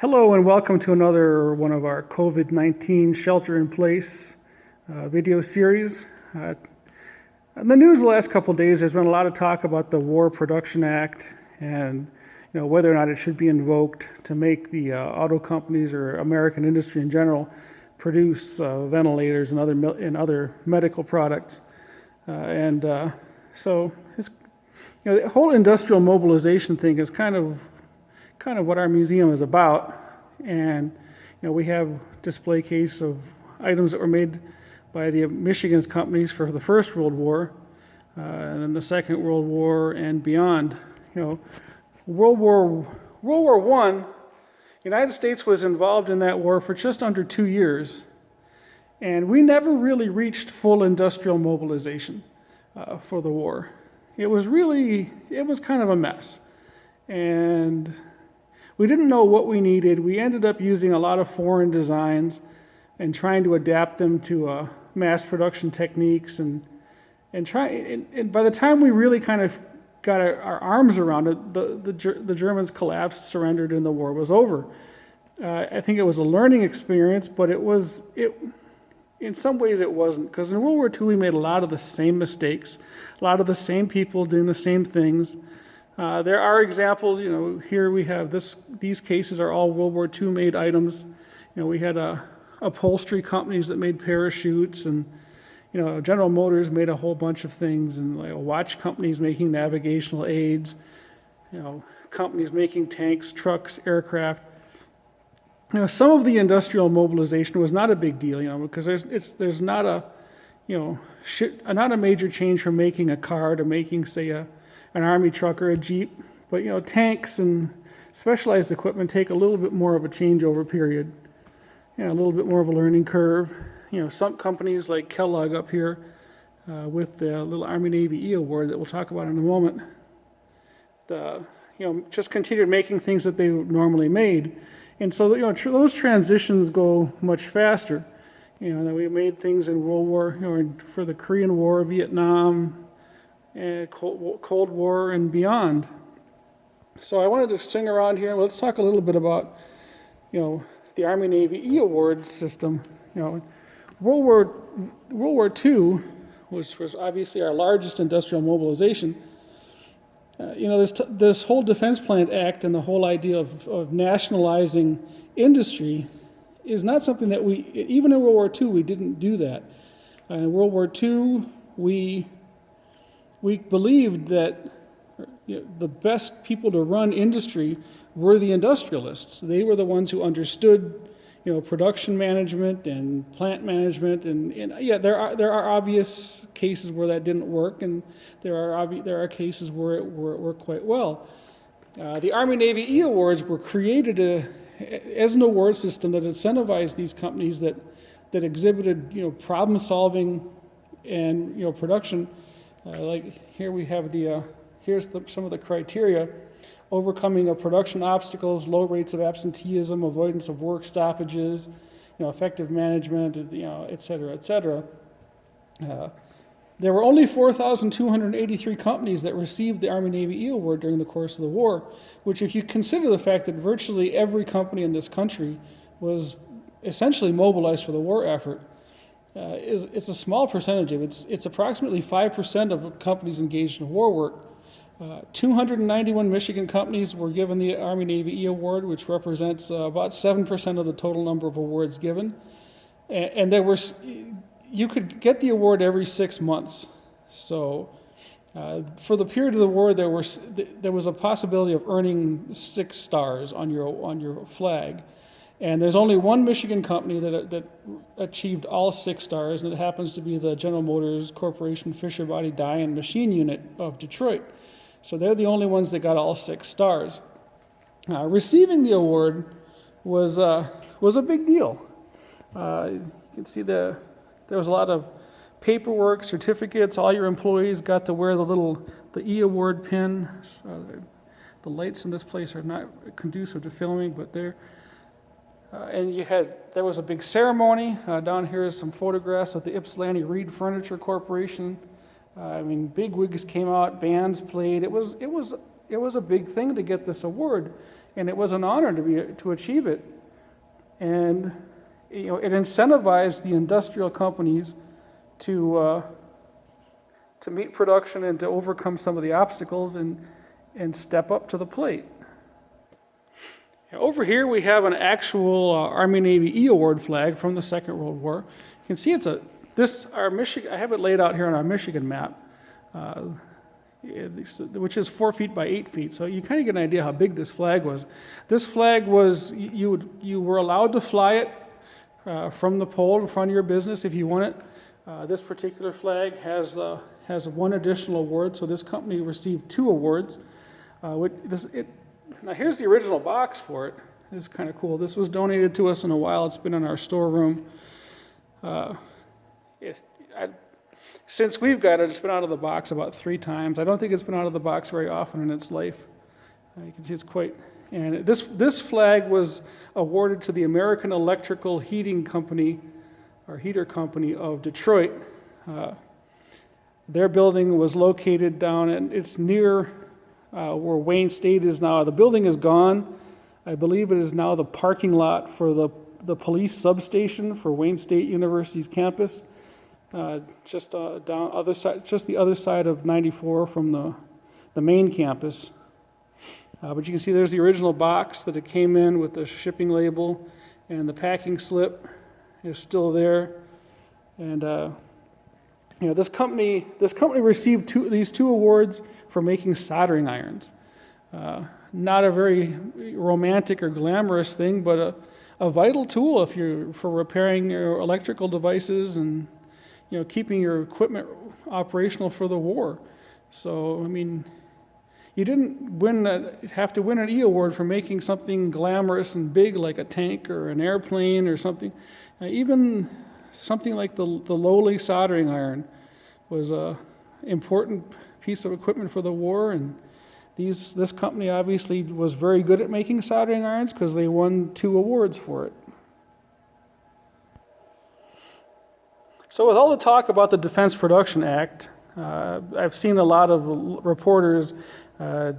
Hello and welcome to another one of our COVID-19 shelter-in-place video series. In the news the last couple of days, there's been a lot of talk about the War Production Act and whether or not it should be invoked to make the auto companies or American industry in general produce ventilators and other medical products. So it's, the whole industrial mobilization thing is kind of what our museum is about. And we have display case of items that were made by the Michigan's companies for the First World War, and then the Second World War and beyond. World War I, the United States was involved in that war for just under 2 years, and we never really reached full industrial mobilization for the war. It was kind of a mess, and we didn't know what we needed. We ended up using a lot of foreign designs and trying to adapt them to mass production techniques, and by the time we really kind of got our arms around it, the Germans collapsed, surrendered, and the war was over. I think it was a learning experience, but in some ways it wasn't, because in World War II we made a lot of the same mistakes, a lot of the same people doing the same things. There are examples, here we have these cases are all World War II made items. We had upholstery companies that made parachutes, and General Motors made a whole bunch of things, and watch companies making navigational aids, companies making tanks, trucks, aircraft. Some of the industrial mobilization was not a big deal, because there's not a major change from making a car to making, say, an army truck or a Jeep, but tanks and specialized equipment take a little bit more of a changeover period, a little bit more of a learning curve. Some companies like Kellogg up here with the little Army Navy E award that we'll talk about in a moment, just continued making things that they normally made, and so those transitions go much faster. That we made things in World War, for the Korean War, Vietnam, and Cold War and beyond. So I wanted to swing around here. Let's talk a little bit about, the Army Navy E award system. World War II, which was obviously our largest industrial mobilization. This whole Defense Plant Act and the whole idea of nationalizing industry is not something that even in World War II, we didn't do that. In World War II, we believed that the best people to run industry were the industrialists. They were the ones who understood, production management and plant management, and there are obvious cases where that didn't work, and there are cases where it worked quite well. The Army Navy E Awards were created as an award system that incentivized these companies that exhibited problem solving and production. Like here we have some of the criteria: overcoming of production obstacles, low rates of absenteeism, avoidance of work stoppages, effective management, et cetera, et cetera. There were only 4,283 companies that received the Army Navy E Award during the course of the war, which, if you consider the fact that virtually every company in this country was essentially mobilized for the war effort, it's a small percentage of it. It's approximately 5% of companies engaged in war work. 291 Michigan companies were given the Army Navy E Award, which represents about 7% of the total number of awards given. And you could get the award every 6 months. So for the period of the war, there was a possibility of earning 6 stars on your flag. And there's only one Michigan company that achieved all 6 stars, and it happens to be the General Motors Corporation Fisher Body Die and Machine Unit of Detroit. So they're the only ones that got all 6 stars. Receiving the award was a big deal. You can see there was a lot of paperwork, certificates. All your employees got to wear the E Award pin. The lights in this place are not conducive to filming, but they're. And there was a big ceremony. Down here is some photographs of the Ypsilanti Reed Furniture Corporation. Big wigs came out, bands played. It was a big thing to get this award, and it was an honor to achieve it. And it incentivized the industrial companies to meet production and to overcome some of the obstacles and step up to the plate. Over here we have an actual Army-Navy E Award flag from the Second World War. You can see our Michigan. I have it laid out here on our Michigan map, which is 4 feet by 8 feet. So you kind of get an idea how big this flag was. This flag was you were allowed to fly it from the pole in front of your business if you want it. This particular flag has one additional award, so this company received 2 awards. Now here's the original box for it. It's kind of cool. This was donated to us in a while. It's been in our storeroom. Since we've got it, it's been out of the box about 3 times. I don't think it's been out of the box very often in its life. You can see it's quite. And this flag was awarded to the American Electrical Heating Company, or Heater Company of Detroit. Their building was located down, and it's near where Wayne State is now. The building is gone. I believe it is now the parking lot for the police substation for Wayne State University's campus. Just the other side of 94 from the main campus. But you can see there's the original box that it came in with the shipping label, and the packing slip is still there. And this company received these two awards for making soldering irons. Not a very romantic or glamorous thing, but a vital tool for repairing your electrical devices and keeping your equipment operational for the war. So, I mean, you didn't have to win an E award for making something glamorous and big like a tank or an airplane or something. Even something like the lowly soldering iron was an important piece of equipment for the war, and this company obviously was very good at making soldering irons because they won 2 awards for it. So with all the talk about the Defense Production Act, I've seen a lot of reporters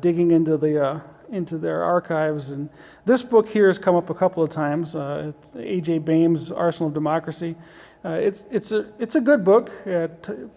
digging into their archives, and this book here has come up a couple of times. It's A.J. Bame's Arsenal of Democracy. It's a good book,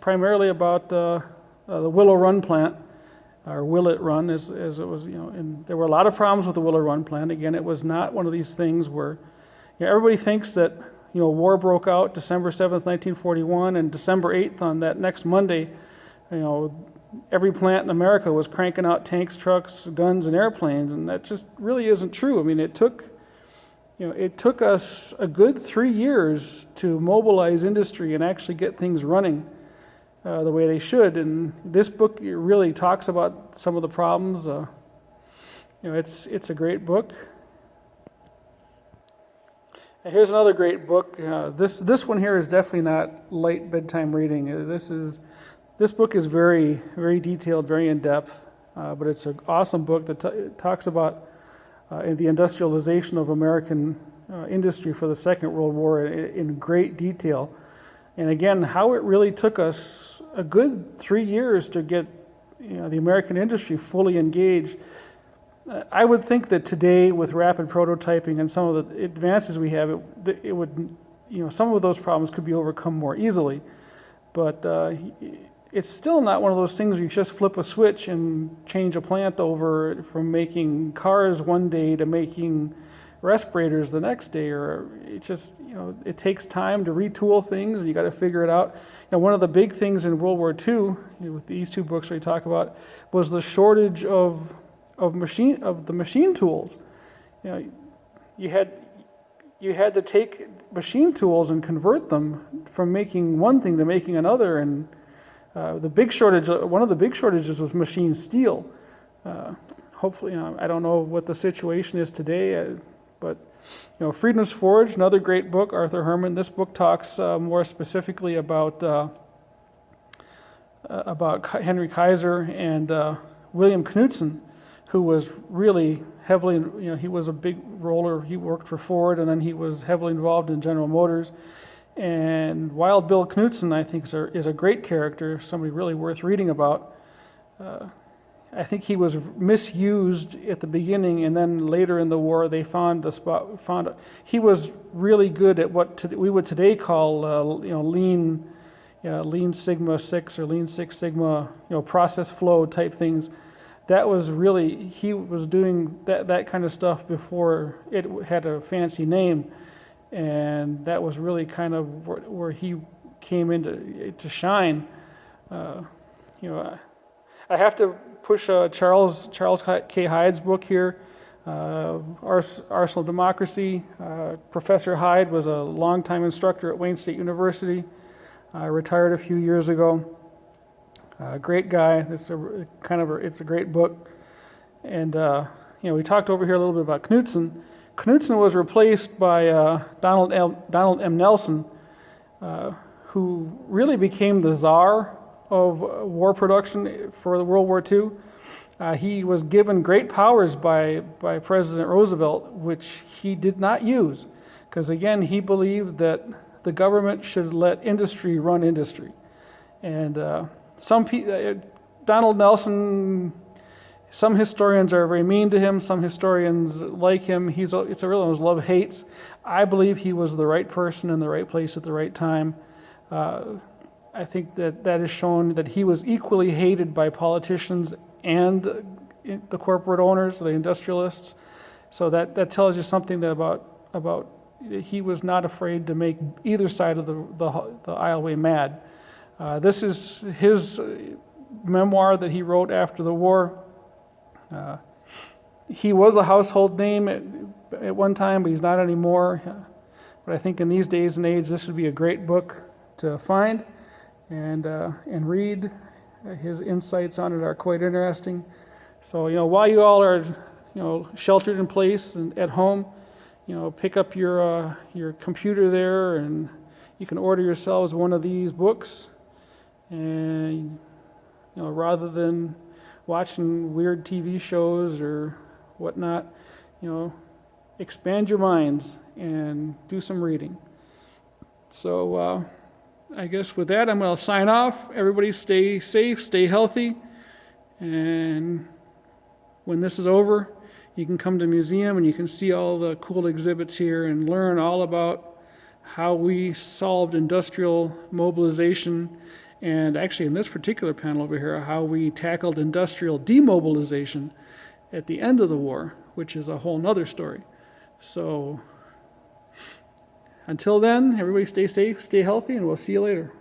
primarily about the Willow Run plant, or Willet Run, as it was. And there were a lot of problems with the Willow Run plant. Again, it was not one of these things where everybody thinks that war broke out December 7th, 1941, and December 8th, on that next Monday, every plant in America was cranking out tanks, trucks, guns, and airplanes, and that just really isn't true. I mean, it took us a good 3 years to mobilize industry and actually get things running the way they should. And this book really talks about some of the problems. It's a great book. And here's another great book. This one here is definitely not light bedtime reading. This book is very, very detailed, very in-depth, but it's an awesome book that talks about the industrialization of American industry for the Second World War in great detail. And again, how it really took us a good 3 years to get the American industry fully engaged. I would think that today, with rapid prototyping and some of the advances we have, it would, some of those problems could be overcome more easily. But it's still not one of those things where you just flip a switch and change a plant over from making cars one day to making respirators the next day, or it just, it takes time to retool things, and you got to figure it out. One of the big things in World War II, with these 2 books we talk about, was the shortage of the machine tools. You had to take machine tools and convert them from making one thing to making another, and one of the big shortages was machine steel. Hopefully, I don't know what the situation is today, but Freedom's Forge, another great book, Arthur Herman. This book talks more specifically about Henry Kaiser and William Knudsen, who was really heavily, he was a big roller. He worked for Ford, and then he was heavily involved in General Motors. And Wild Bill Knudsen, I think, is a great character, somebody really worth reading about. I think he was misused at the beginning, and then later in the war they found the spot. He was really good at what we would today call Lean Sigma 6 or Lean Six Sigma, process flow type things. That was really, he was doing that kind of stuff before it had a fancy name, and that was really kind of where he came into to shine. I have to push Charles K. Hyde's book here, Arsenal Democracy. Professor Hyde was a longtime instructor at Wayne State University. Retired a few years ago. Great guy. It's a great book. And we talked over here a little bit about Knudsen. Knudsen was replaced by Donald M. Nelson, who really became the czar of war production for the World War II. He was given great powers by President Roosevelt, which he did not use, because again, he believed that the government should let industry run industry. And Donald Nelson, some historians are very mean to him, some historians like him. It's a real love-hates. I believe he was the right person in the right place at the right time. I think that is shown that he was equally hated by politicians and the corporate owners, the industrialists. So that tells you something about he was not afraid to make either side of the aisleway mad. This is his memoir that he wrote after the war. He was a household name at one time, but he's not anymore. But I think in these days and age, this would be a great book to find and read. His insights on it are quite interesting. So, while you all are, sheltered in place and at home, pick up your computer there, and you can order yourselves one of these books. And, rather than watching weird TV shows or whatnot, expand your minds and do some reading. So, I guess with that, I'm going to sign off. Everybody stay safe, stay healthy, and when this is over, you can come to the museum and you can see all the cool exhibits here and learn all about how we solved industrial mobilization, and actually in this particular panel over here, how we tackled industrial demobilization at the end of the war, which is a whole nother story. So until then, everybody stay safe, stay healthy, and we'll see you later.